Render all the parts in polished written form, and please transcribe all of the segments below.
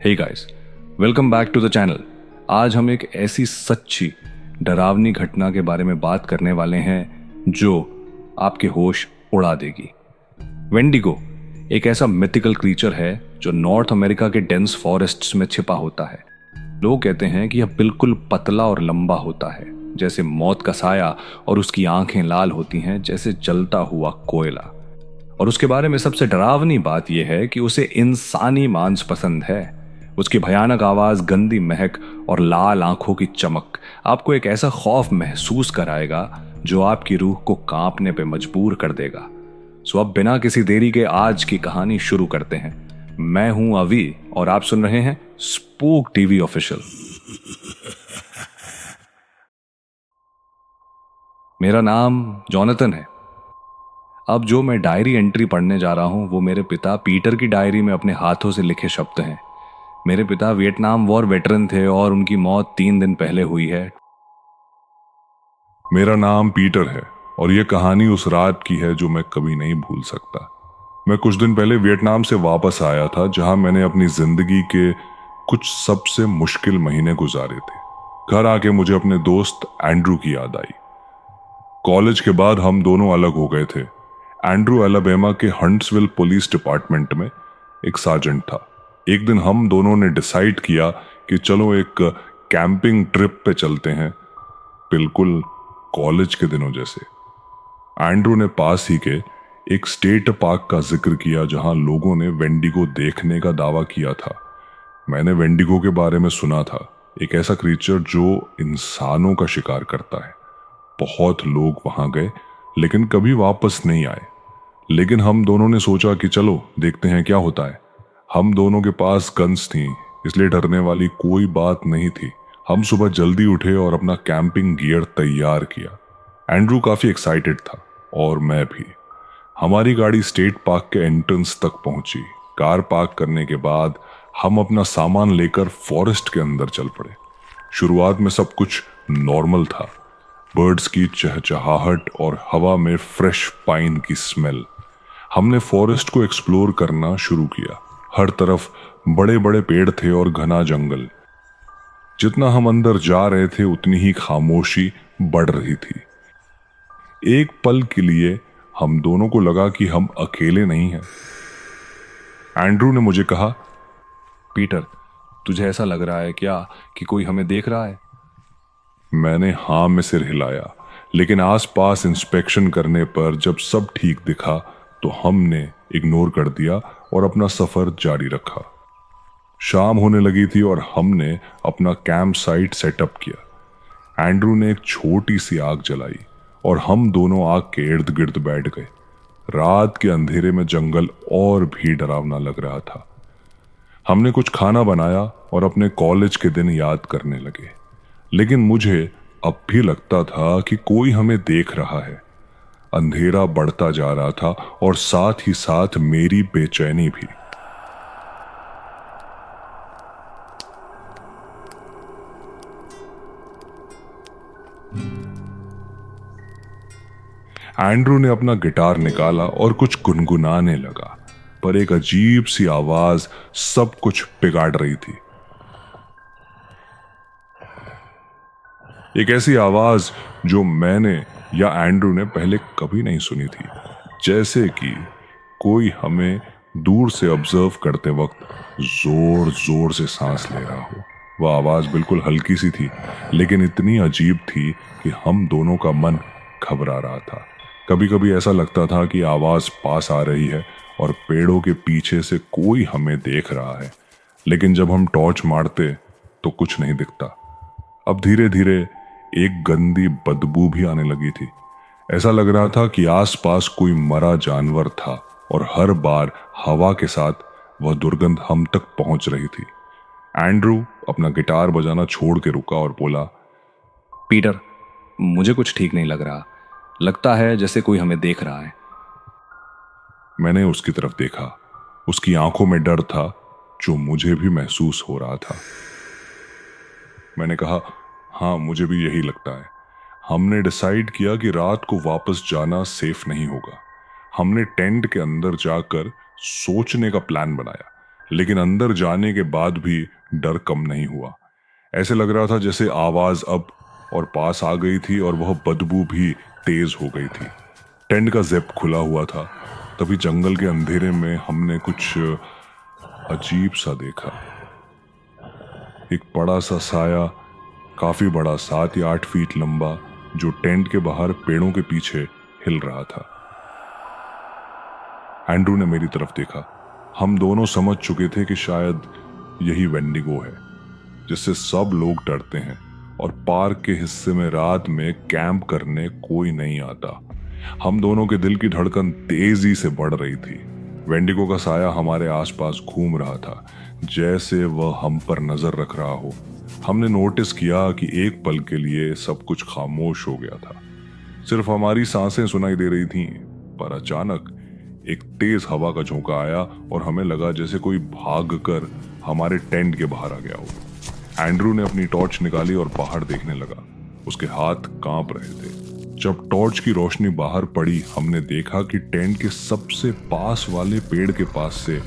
Hey guys, welcome back to the channel. आज हम एक ऐसी सच्ची डरावनी घटना के बारे में बात करने वाले हैं जो आपके होश उड़ा देगी। वेंडिगो एक ऐसा मिथिकल क्रीचर है जो नॉर्थ अमेरिका के डेंस फॉरेस्ट्स में छिपा होता है। लोग कहते हैं कि यह बिल्कुल पतला और लंबा होता है, जैसे मौत का साया, और उसकी आंखें लाल होती हैं जैसे जलता हुआ कोयला। और उसके बारे में सबसे डरावनी बात यह है कि उसे इंसानी मांस पसंद है। उसकी भयानक आवाज, गंदी महक और लाल आंखों की चमक आपको एक ऐसा खौफ महसूस कराएगा जो आपकी रूह को कांपने पे मजबूर कर देगा। सो अब बिना किसी देरी के आज की कहानी शुरू करते हैं। मैं हूं अवी और आप सुन रहे हैं स्पूक टीवी ऑफिशियल। मेरा नाम जॉनथन है। अब जो मैं डायरी एंट्री पढ़ने जा रहा हूं वो मेरे पिता पीटर की डायरी में अपने हाथों से लिखे शब्द हैं। मेरे पिता वियतनाम वॉर वेटरन थे और उनकी मौत 3 दिन पहले हुई है। मेरा नाम पीटर है और ये कहानी उस रात की है जो मैं कभी नहीं भूल सकता। मैं कुछ दिन पहले वियतनाम से वापस आया था, जहां मैंने अपनी जिंदगी के कुछ सबसे मुश्किल महीने गुजारे थे। घर आके मुझे अपने दोस्त एंड्रू की याद आई। कॉलेज के बाद हम दोनों अलग हो गए थे। एंड्रू अलाबामा के हंट्सविल पुलिस डिपार्टमेंट में एक सार्जेंट था। एक दिन हम दोनों ने डिसाइड किया कि चलो एक कैंपिंग ट्रिप पे चलते हैं, बिल्कुल कॉलेज के दिनों जैसे। एंड्रू ने पास ही के एक स्टेट पार्क का जिक्र किया जहां लोगों ने वेंडिगो देखने का दावा किया था। मैंने वेंडिगो के बारे में सुना था, एक ऐसा क्रीचर जो इंसानों का शिकार करता है। बहुत लोग वहां गए लेकिन कभी वापस नहीं आए। लेकिन हम दोनों ने सोचा कि चलो देखते हैं क्या होता है। हम दोनों के पास गन्स थी, इसलिए डरने वाली कोई बात नहीं थी। हम सुबह जल्दी उठे और अपना कैंपिंग गियर तैयार किया। एंड्रू काफी एक्साइटेड था और मैं भी। हमारी गाड़ी स्टेट पार्क के एंट्रेंस तक पहुंची। कार पार्क करने के बाद हम अपना सामान लेकर फॉरेस्ट के अंदर चल पड़े। शुरुआत में सब कुछ नॉर्मल था, बर्ड्स की चहचहाहट और हवा में फ्रेश पाइन की स्मेल। हमने फॉरेस्ट को एक्सप्लोर करना शुरू किया। हर तरफ बड़े बड़े पेड़ थे और घना जंगल। जितना हम अंदर जा रहे थे उतनी ही खामोशी बढ़ रही थी। एक पल के लिए हम दोनों को लगा कि हम अकेले नहीं हैं। एंड्रू ने मुझे कहा, पीटर, तुझे ऐसा लग रहा है क्या कि कोई हमें देख रहा है? मैंने हाँ में सिर हिलाया, लेकिन आसपास इंस्पेक्शन करने पर जब सब ठीक दिखा तो हमने इग्नोर कर दिया और अपना सफर जारी रखा। शाम होने लगी थी और हमने अपना कैंप साइट सेटअप किया। एंड्रू ने एक छोटी सी आग जलाई और हम दोनों आग के इर्द गिर्द बैठ गए। रात के अंधेरे में जंगल और भी डरावना लग रहा था। हमने कुछ खाना बनाया और अपने कॉलेज के दिन याद करने लगे। लेकिन मुझे अब भी लगता था कि कोई हमें देख रहा है। अंधेरा बढ़ता जा रहा था और साथ ही साथ मेरी बेचैनी भी। एंड्रू ने अपना गिटार निकाला और कुछ गुनगुनाने लगा, पर एक अजीब सी आवाज सब कुछ बिगाड़ रही थी। एक ऐसी आवाज जो मैंने या एंड्रू ने पहले कभी नहीं सुनी थी, जैसे कि कोई हमें दूर से ऑब्जर्व करते वक्त जोर जोर से सांस ले रहा हो। वह आवाज बिल्कुल हल्की सी थी, लेकिन इतनी अजीब थी कि हम दोनों का मन घबरा रहा था। कभी कभी ऐसा लगता था कि आवाज पास आ रही है और पेड़ों के पीछे से कोई हमें देख रहा है, लेकिन जब हम टॉर्च मारते तो कुछ नहीं दिखता। अब धीरे धीरे एक गंदी बदबू भी आने लगी थी। ऐसा लग रहा था कि आसपास कोई मरा जानवर था और हर बार हवा के साथ वह दुर्गंध हम तक पहुंच रही थी। एंड्रू अपना गिटार बजाना छोड़ के रुका और बोला, पीटर, मुझे कुछ ठीक नहीं लग रहा। लगता है जैसे कोई हमें देख रहा है। मैंने उसकी तरफ देखा। उसकी आंखों में डर था जो मुझे भी महसूस हो रहा था। मैंने कहा, हाँ, मुझे भी यही लगता है। हमने डिसाइड किया कि रात को वापस जाना सेफ नहीं होगा। हमने टेंट के अंदर जाकर सोचने का प्लान बनाया, लेकिन अंदर जाने के बाद भी डर कम नहीं हुआ। ऐसे लग रहा था जैसे आवाज अब और पास आ गई थी और वह बदबू भी तेज हो गई थी। टेंट का जिप खुला हुआ था। तभी जंगल के अंधेरे में हमने कुछ अजीब सा देखा। एक बड़ा सा साया, काफी बड़ा, 7 या 8 फीट लंबा, जो टेंट के बाहर पेड़ों के पीछे हिल रहा था। एंड्रू ने मेरी तरफ देखा। हम दोनों समझ चुके थे कि शायद यही वेंडिगो है जिससे सब लोग डरते हैं और पार्क के हिस्से में रात में कैंप करने कोई नहीं आता। हम दोनों के दिल की धड़कन तेजी से बढ़ रही थी। वेंडिगो का साया हमारे आसपास घूम रहा था, जैसे वह हम पर नजर रख रहा हो। हमने नोटिस किया कि एक पल के लिए सब कुछ खामोश हो गया था। सिर्फ हमारी सांसें सुनाई दे रही थीं, पर अचानक एक तेज हवा का झोंका आया और हमें लगा जैसे कोई भागकर हमारे टेंट के बाहर आ गया हो। एंड्रू ने अपनी टॉर्च निकाली और बाहर देखने लगा। उसके हाथ कांप रहे थे। जब टॉर्च की रोशनी बाहर पड़ी, हमने देखा कि टेंट के सबसे पास वाले पेड़ के पास से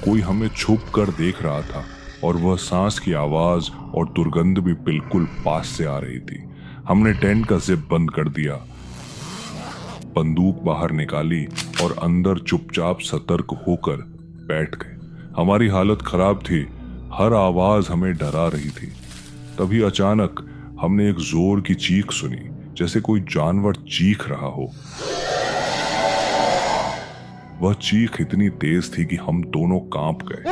कोई हमें छुप कर देख रहा था और वह सांस की आवाज और दुर्गंध भी बिल्कुल पास से आ रही थी। हमने टेंट का जिप बंद कर दिया, बंदूक बाहर निकाली और अंदर चुपचाप सतर्क होकर बैठ गए। हमारी हालत खराब थी। हर आवाज हमें डरा रही थी। तभी अचानक हमने एक जोर की चीख सुनी, जैसे कोई जानवर चीख रहा हो। वह चीख इतनी तेज थी कि हम दोनों कांप गए।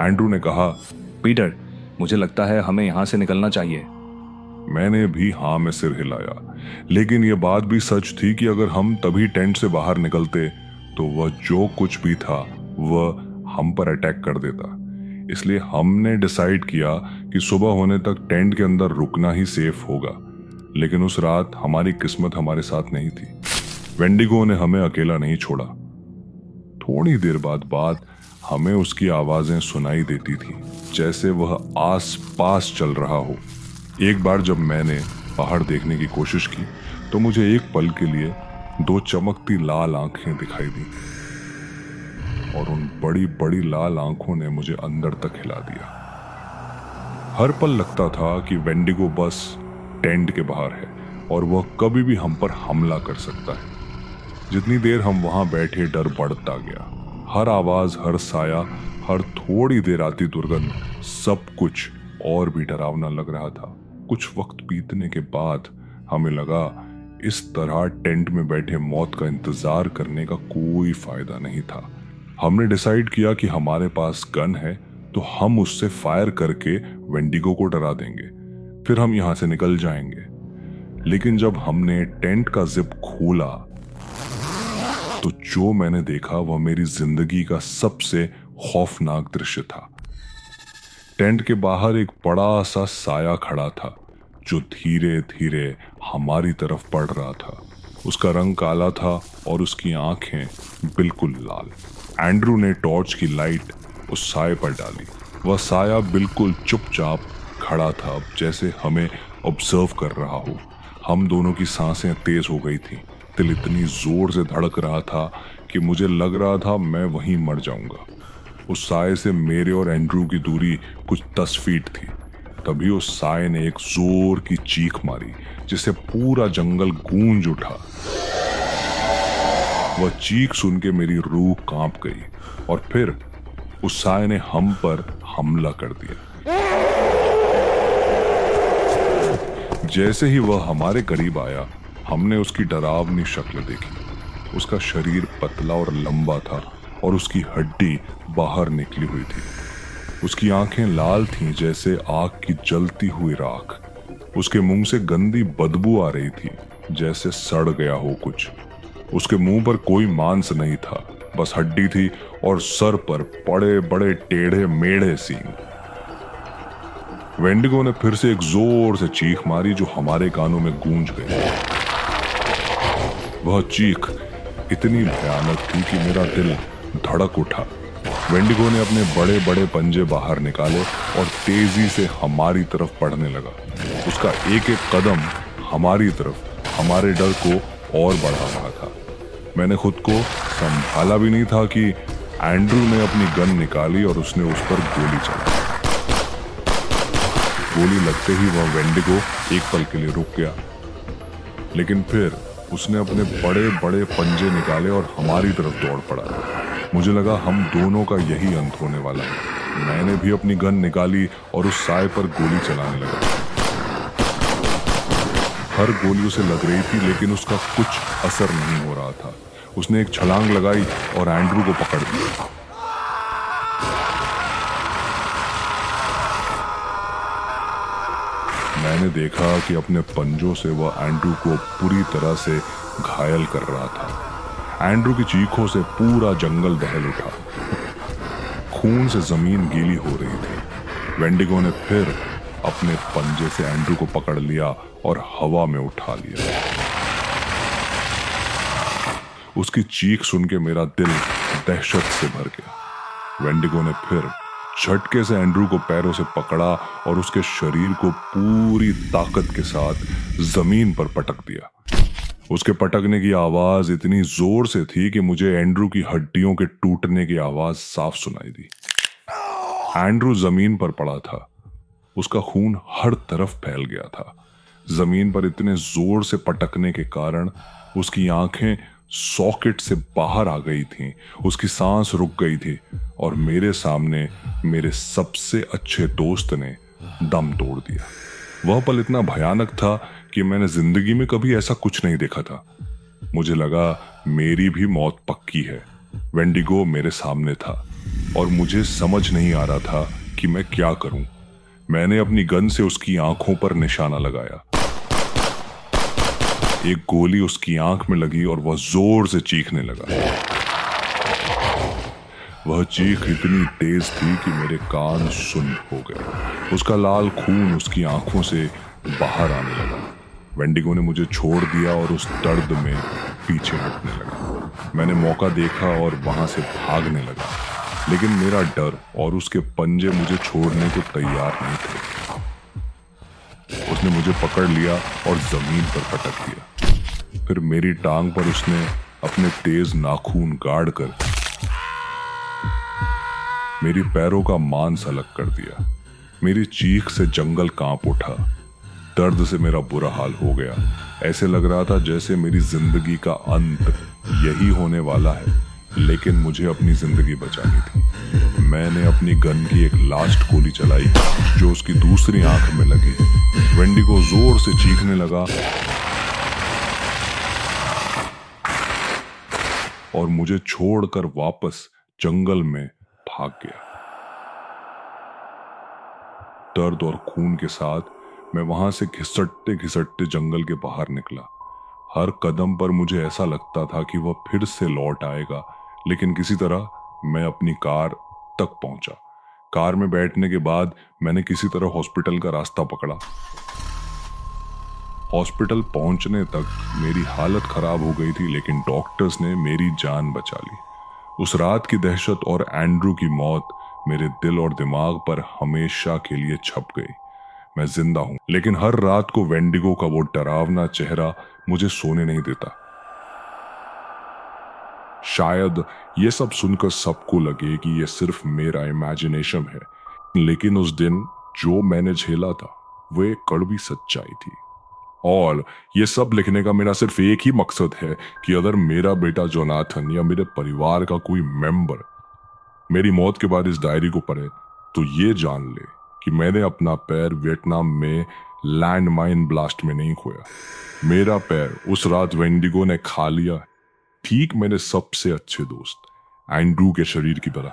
एंड्रू ने कहा, पीटर, मुझे लगता है हमें यहां से निकलना चाहिए। मैंने भी हाँ में सिर हिलाया। लेकिन यह बात भी सच थी कि अगर हम तभी टेंट से बाहर निकलते तो वह जो कुछ भी था वह हम पर अटैक कर देता। इसलिए हमने डिसाइड किया कि सुबह होने तक टेंट के अंदर रुकना ही सेफ होगा। लेकिन उस रात हमारी किस्मत हमारे साथ नहीं थी। वेंडिगो ने हमें अकेला नहीं छोड़ा। थोड़ी देर बाद हमें उसकी आवाजें सुनाई देती थी, जैसे वह आस पास चल रहा हो। एक बार जब मैंने बाहर देखने की कोशिश की तो मुझे एक पल के लिए 2 चमकती लाल आंखें दिखाई दी और उन बड़ी बड़ी लाल आंखों ने मुझे अंदर तक हिला दिया। हर पल लगता था कि वेंडिगो बस टेंट के बाहर है और वह कभी भी हम पर हमला कर सकता है। जितनी देर हम वहां बैठे, डर बढ़ता गया। हर आवाज, हर साया, हर थोड़ी देर आती दुर्गंध, सब कुछ और भी डरावना लग रहा था। कुछ वक्त बीतने के बाद हमें लगा इस तरह टेंट में बैठे मौत का इंतजार करने का कोई फायदा नहीं था। हमने डिसाइड किया कि हमारे पास गन है तो हम उससे फायर करके वेंडिगो को डरा देंगे, फिर हम यहां से निकल जाएंगे। लेकिन जब हमने टेंट का जिप खोला तो जो मैंने देखा वह मेरी जिंदगी का सबसे खौफनाक दृश्य था। टेंट के बाहर एक बड़ा सा साया खड़ा था जो धीरे धीरे हमारी तरफ बढ़ रहा था। उसका रंग काला था और उसकी आंखें बिल्कुल लाल। एंड्रू ने टॉर्च की लाइट उस साये पर डाली। वह साया बिल्कुल चुपचाप खड़ा था, जैसे हमें ऑब्जर्व कर रहा हो। हम दोनों की सांसें तेज हो गई थी। दिल इतनी जोर से धड़क रहा था कि मुझे लग रहा था मैं वहीं मर जाऊंगा। उस साये से मेरे और एंड्रू की दूरी कुछ 10 फीट थी। तभी उस साये ने एक जोर की चीख मारी जिससे पूरा जंगल गूंज उठा। वह चीख सुन के मेरी रूह कांप गई और फिर उस साये ने हम पर हमला कर दिया। जैसे ही वह हमारे करीब आया, हमने उसकी डरावनी शक्ल देखी। उसका शरीर पतला और लंबा था और उसकी हड्डी बाहर निकली हुई थी। उसकी आंखें लाल थीं जैसे आग की जलती हुई राख। उसके मुंह से गंदी बदबू आ रही थी, जैसे सड़ गया हो कुछ। उसके मुंह पर कोई मांस नहीं था, बस हड्डी थी और सर पर बड़े बड़े टेढ़े मेढ़े सींग। वेंडिगो ने फिर से एक जोर से चीख मारी जो हमारे कानों में गूंज गई। वह चीख इतनी भयानक थी कि मेरा दिल धड़क उठा। वेंडिगो ने अपने बड़े बड़े पंजे बाहर निकाले और तेजी से हमारी तरफ बढ़ने लगा। उसका एक एक कदम हमारी तरफ हमारे डर को और बढ़ा रहा था। मैंने खुद को संभाला भी नहीं था कि एंड्रू ने अपनी गन निकाली और उसने उस पर गोली चलाई। गोली लगते ही वह वेंडिगो एक पल के लिए रुक गया, लेकिन फिर उसने अपने बड़े बड़े पंजे निकाले और हमारी तरफ दौड़ पड़ा। मुझे लगा हम दोनों का यही अंत होने वाला है। मैंने भी अपनी गन निकाली और उस साए पर गोली चलाने लगा। हर गोली उसे लग रही थी, लेकिन उसका कुछ असर नहीं हो रहा था। उसने एक छलांग लगाई और एंड्रू को पकड़ लिया। मैंने देखा कि अपने पंजों से वह एंड्रू को पूरी तरह से घायल कर रहा था। एंड्रू की चीखों से पूरा जंगल दहल उठा। खून से जमीन गीली हो रही थी। वेंडिगो ने फिर अपने पंजे से एंड्रू को पकड़ लिया और हवा में उठा लिया। उसकी चीख सुन के मेरा दिल दहशत से भर गया। वेंडिगो ने फिर झटके से एंड्रू को पैरों से पकड़ा और उसके शरीर को पूरी ताकत के साथ जमीन पर पटक दिया। उसके पटकने की आवाज इतनी जोर से थी कि मुझे एंड्रू की हड्डियों के टूटने की आवाज साफ सुनाई दी। एंड्रू जमीन पर पड़ा था। उसका खून हर तरफ फैल गया था। जमीन पर इतने जोर से पटकने के कारण उसकी आंखें सॉकेट से बाहर आ गई थीं। उसकी सांस रुक गई थी और मेरे सामने मेरे सबसे अच्छे दोस्त ने दम तोड़ दिया। वह पल इतना भयानक था कि मैंने जिंदगी में कभी ऐसा कुछ नहीं देखा था। मुझे लगा मेरी भी मौत पक्की है। वेंडिगो मेरे सामने था और मुझे समझ नहीं आ रहा था कि मैं क्या करूं। मैंने अपनी गन से उसकी आंखों पर निशाना लगाया। एक गोली उसकी आंख में लगी और वह जोर से चीखने लगा। वह चीख इतनी तेज थी कि मेरे कान सुन्न हो गए। उसका लाल खून उसकी आंखों से बाहर आने लगा। वेंडिगो ने मुझे छोड़ दिया और उस दर्द में पीछे हटने लगा। मैंने मौका देखा और वहां से भागने लगा, लेकिन मेरा डर और उसके पंजे मुझे छोड़ने को तैयार नहीं थे। उसने मुझे पकड़ लिया और जमीन पर पटक दिया। फिर मेरी टांग पर उसने अपने तेज नाखून गाड़ कर मेरी पैरों का मांस अलग कर दिया। मेरी चीख से जंगल कांप उठा। दर्द से मेरा बुरा हाल हो गया। ऐसे लग रहा था जैसे मेरी जिंदगी का अंत यही होने वाला है, लेकिन मुझे अपनी जिंदगी बचानी थी। मैंने अपनी गन की एक लास्ट गोली चलाई जो उसकी दूसरी आंख में लगी। वेंडिगो जोर से चीखने लगा और मुझे छोड़कर वापस जंगल में भाग गया। दर्द और खून के साथ मैं वहां से घिसटते घिसटते जंगल के बाहर निकला। हर कदम पर मुझे ऐसा लगता था कि वह फिर से लौट आएगा, लेकिन किसी तरह मैं अपनी कार तक पहुंचा। कार में बैठने के बाद मैंने किसी तरह हॉस्पिटल का रास्ता पकड़ा। हॉस्पिटल पहुंचने तक मेरी हालत खराब हो गई थी, लेकिन डॉक्टर्स ने मेरी जान बचा ली। उस रात की दहशत और एंड्रू की मौत मेरे दिल और दिमाग पर हमेशा के लिए छप गई। मैं जिंदा हूं, लेकिन हर रात को वेंडिगो का वो डरावना चेहरा मुझे सोने नहीं देता। शायद ये सब सुनकर सबको लगे कि ये सिर्फ मेरा इमेजिनेशन है, लेकिन उस दिन जो मैंने झेला था वो एक कड़वी सच्चाई थी। और ये सब लिखने का मेरा सिर्फ एक ही मकसद है कि अगर मेरा बेटा जोनाथन या मेरे परिवार का कोई मेंबर मेरी मौत के बाद इस डायरी को पढ़े तो ये जान ले कि मैंने अपना पैर वियतनाम में लैंड माइन ब्लास्ट में नहीं खोया। मेरा पैर उस रात वेंडिगो ने खा लिया, ठीक मेरे सबसे अच्छे दोस्त एंड्रू के शरीर की तरह।